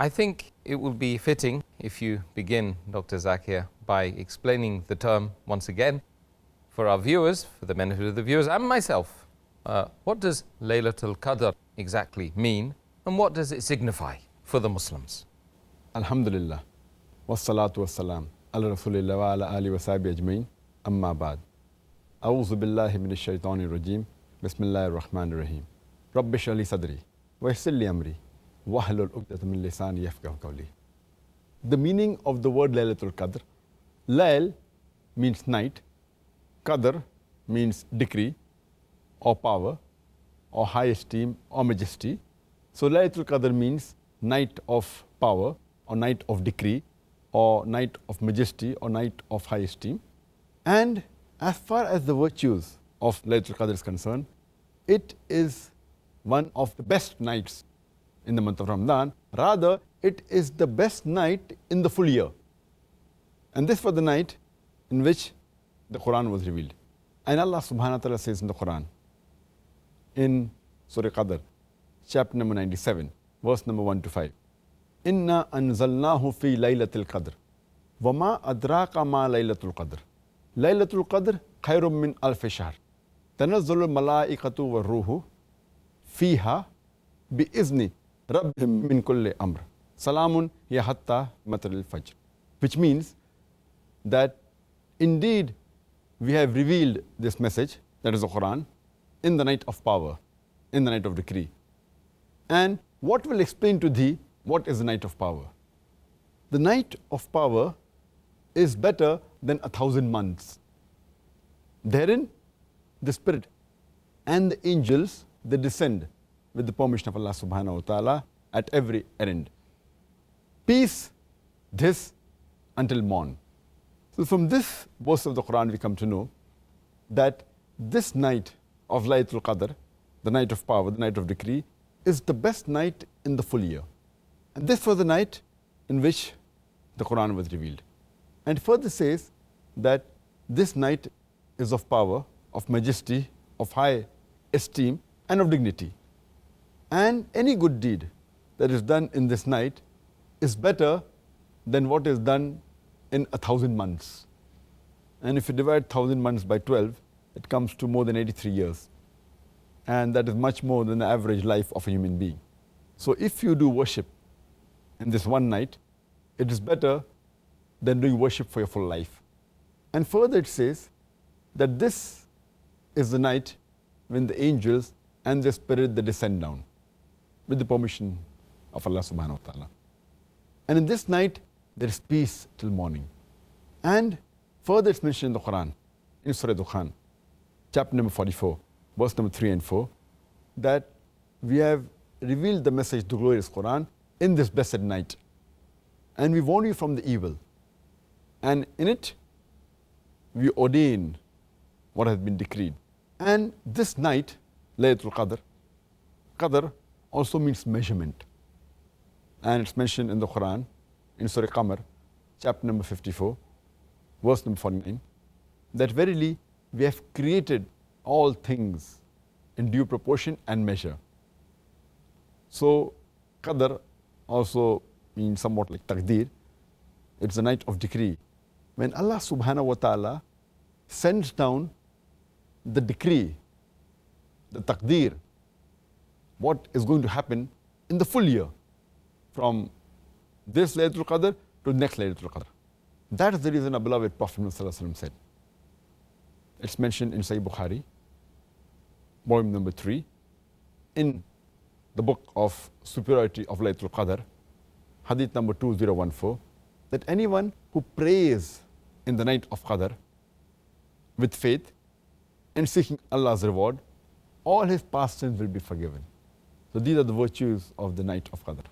I think it would be fitting if you begin, Dr. Zakir, by explaining the term once again for our viewers, for the benefit of the viewers and myself. What does Laylatul Qadr exactly mean, and what does it signify for the Muslims? Alhamdulillah, wassalatu wassalam, ala rasulillah wa ala alihi wa sahbihi ajmain, amma ba'd. A'udhu billahi minash shaitanir rajim, bismillahir rahmanir rahim. Rabbi shrah li sadri, wa yassir li amri, wahlul 'uqdatam min lisani yafqahu qawli. The meaning of the word Laylatul Qadr: Layl means night, Qadr means decree or power or high esteem or majesty. So Laylatul Qadr means night of power or night of decree or night of majesty or night of high esteem. And as far as the virtues of Laylatul Qadr is concerned, it is one of the best nights in the month of Ramadan. Rather, it is the best night in the full year. And this was the night in which the Quran was revealed. And Allah subhanahu wa ta'ala says in the Quran, in Surah Qadr, chapter number 97, verse number 1 to 5. Inna anzalnahu fi Laylatul Qadr. Wama adraka ma Laylatul Qadr. Laylatul Qadr khairum min alfi shahr. Tanazzalul malaikatu wa ruhu fiha bi izni rabbihim min kulli amr. Salamun ya hatta matla'il fajr. Which means that indeed we have revealed this message, that is the Quran, in the night of power, in the night of decree. And what will explain to thee what is the night of power? The night of power is better than 1,000 months. Therein, the Spirit and the angels, they descend with the permission of Allah subhanahu wa ta'ala at every errand. Peace, this until morn. So from this verse of the Quran we come to know that this night of Laylatul Qadr, the night of power, the night of decree, is the best night in the full year. And this was the night in which the Quran was revealed. And further says that this night is of power, of majesty, of high esteem, and of dignity. And any good deed that is done in this night is better than what is done in 1,000 months. And if you divide 1,000 months by 12, it comes to more than 83 years. And that is much more than the average life of a human being. So if you do worship in this one night, it is better than doing worship for your full life. And further it says that this is the night when the angels and the Spirit, they descend down with the permission of Allah subhanahu wa ta'ala. And in this night, there is peace till morning. And further it's mentioned in the Quran, in Surah Dukhan, chapter number 44, verse number 3 and 4, that we have revealed the message, the glorious Quran, in this blessed night. And we warn you from the evil. And in it, we ordain what has been decreed. And this night, Laylatul Qadr, Qadr also means measurement. And it's mentioned in the Quran, in Surah Qamar, chapter number 54, verse number 49, that verily we have created all things in due proportion and measure. So Qadr also means somewhat like Taqdeer. It's the night of decree. When Allah subhanahu wa ta'ala sends down the decree, the Taqdeer, what is going to happen in the full year, from this Laylatul Qadr to the next Laylatul Qadr. That is the reason our beloved Prophet ﷺ said. It's mentioned in Sahih Bukhari, volume number 3, in the book of superiority of Laylatul Qadr, hadith number 2014, that anyone who prays in the night of Qadr with faith and seeking Allah's reward, all his past sins will be forgiven. So these are the virtues of the night of Qadr.